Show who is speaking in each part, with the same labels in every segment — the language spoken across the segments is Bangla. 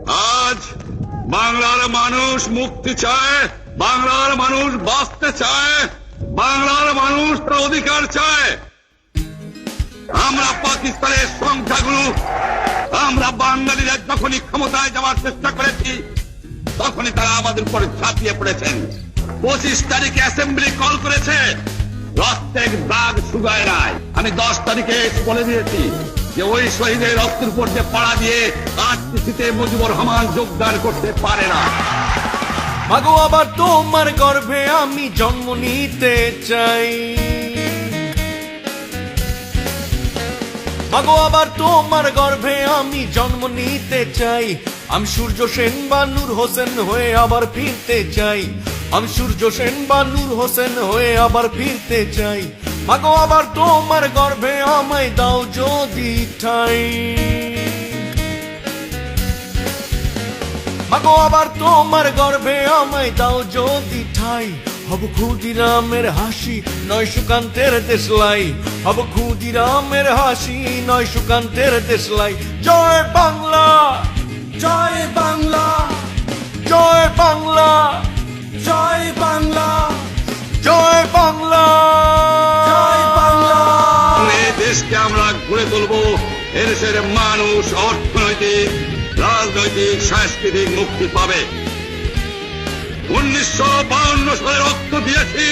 Speaker 1: আজ বাংলার মানুষ মুক্তি চায়, বাংলার মানুষ বাঁচতে চায়, বাংলার মানুষ তার অধিকার চায়। আমরা পাকিস্তানের সংখ্যাগুরু, আমরা বাঙালিরা যখনই ক্ষমতায় যাওয়ার চেষ্টা করেছি তখনই তারা আমাদের উপরে ঝাঁপিয়ে পড়েছেন। 25 তারিখে অ্যাসেম্বলি কল করেছে, রক্তের দাগ শুকায় নাই। আমি 10 তারিখে বলে দিয়েছি যে ওই শহীদের রক্তের উপর যে পাড়া দিয়ে আজকে মুজিবুর রহমান যোগদান করতে পারে না।
Speaker 2: মাগো আবার তোমার গর্ভে আমি জন্ম নিতে চাই, মাগো আবার তোমার গর্ভে আমি জন্ম নিতে চাই। আমি সূর্য সেন বা নূর হোসেন হয়ে আবার ফিরতে চাই, আমি সূর্য সেন বা নূর হোসেন হয়ে আবার ফিরতে চাই। মাগো আবার তোমার গর্ভে আমায় দাও যদি ঠাই, মাগো আবার তোমার গর্ভে আমায় দাও যদি ঠাই। হব ক্ষুদিরামের হাসি নয় সুকান্তের দেশলাই, হব ক্ষুদিরামের হাসি নয় সুকান্তের দেশলাই। জয় বাংলা, জয় বাংলা, জয় বাংলা, জয় বাংলা, জয় বাংলা, জয় বাংলা।
Speaker 1: এই দেশকে আমরা গড়ে তুলবো, এদেশের মানুষ অর্থনৈতিক, রাজনৈতিক, সাংস্কৃতিক মুক্তি পাবে। 1952 সালে রক্ত দিয়েছি,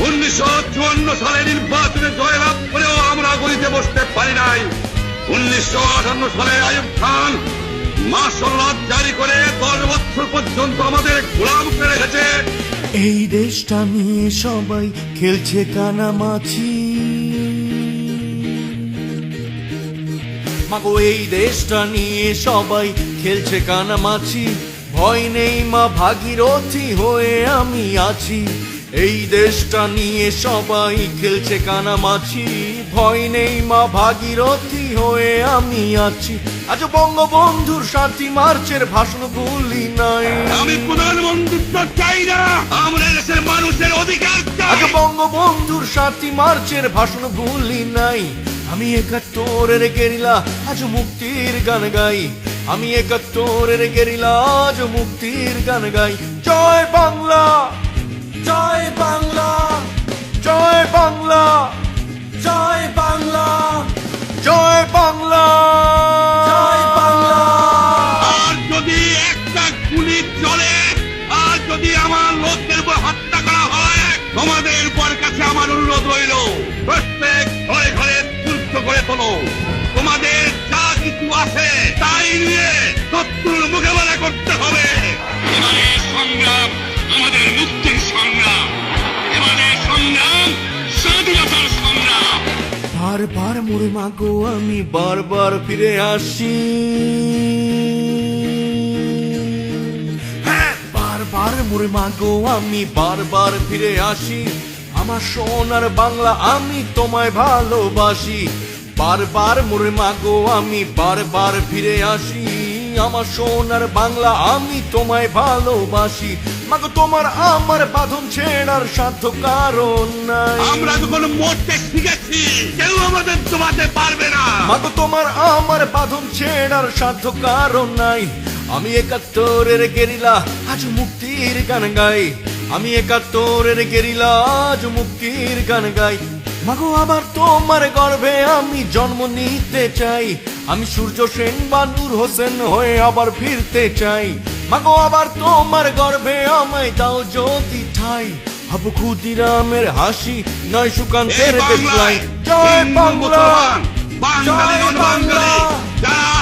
Speaker 1: 1954 সালে নির্বাচনে জয়লাভ করেও আমরা গদিতে বসতে পারি নাই। 1958 সালে আইয়ুব খান মার্শাল ল জারি করে 10 বছর পর্যন্ত আমাদের গোলাম করে রেখেছে।
Speaker 2: এই দেশটা নিয়ে সবাই খেলছে কানামাছি, মাগো এই দেশটা নিয়ে সবাই খেলছে কানামাছি। ভয় নেই মা ভাগীরথী হয়ে আমি আছি, এই দেশটা নিয়ে সবাই খেলছে কানামাছি। ভয় নেই মা ভাগীরথী হয়ে আমি আছি। আজ বঙ্গবন্ধুর 7ই মার্চের ভাষণ ভুলি নাই,
Speaker 1: আমি প্রধানমন্ত্রিত্ব চাই না, আমরা দেশের মানুষের অধিকার চাই।
Speaker 2: আজ বঙ্গবন্ধুর 7ই মার্চের ভাষণ ভুলি নাই। আমি 71-এর গেরিলা আজ মুক্তির গান গাই, আমি 71-এর গেরিলা আজ মুক্তির গান গাই। জয় বাংলা, জয় বাংলা, জয় বাংলা, জয় বাংলা, জয় বাংলা, জয় বাংলা।
Speaker 1: আর যদি একটা গুলি চলে, আর যদি আমার লোকদের উপর হত্যা করা হয়, তোমাদের উপর কাছে আমার অনুরোধ রইল, প্রত্যেক ঘরে ঘরে যুদ্ধ করে তোলো। তোমাদের যা কিছু আছে তাই নিয়ে শত্রুর মোকাবেলা করতে হবে। এবারের সংগ্রাম আমাদের মুক্তির সংগ্রাম, এবারের সংগ্রাম স্বাধীনতার সংগ্রাম।
Speaker 2: বারবার মোরে মাগো আমি বারবার ফিরে আসি, বারবার মোরে মাগো আমি বারবার ফিরে আসি। আমার সোনার বাংলা আমি তোমায় ভালোবাসি, বারবার মোরে মাগো আমি বারবার ফিরে আসি। আমার সোনার বাংলা আমি তোমায় ভালোবাসি। মাগো তোমার আমার বাঁধন ছেড়ার সাধ্য কারণ নাই,
Speaker 1: আমরা যখন মরতে শিখেছি কেউ আমাদের দমাতে পারবে না।
Speaker 2: মাগো তোমার আমার বাঁধন ছেড়ার সাধ্য কারণ নাই। আমি 71-এর গেরিলা আজ মুক্তির গান গাই, আমি 71-এর গেরিলা আজ মুক্তির গান গাই। মাগো আবার তোমার গর্ভে আমি জন্ম নিতে চাই, আমি সূর্য সেন বা নূর হোসেন হয়ে আবার ফিরতে চাই। মাগো আবার তোমার গর্ভে আমায় দাও যদি ঠাই, হব ক্ষুদিরামের হাসি নয় সুকান্তের দেশলাই। জয় বাংলা, জয় বাংলা,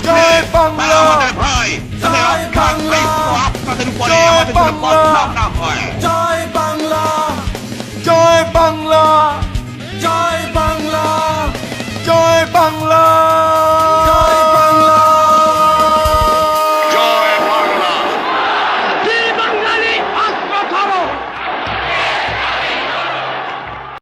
Speaker 2: জয় বাংলা,
Speaker 1: ভাই
Speaker 2: জয় বাংলা,
Speaker 1: আপনাদের উপরে
Speaker 2: জয়
Speaker 1: আমাদের
Speaker 2: বাংলা।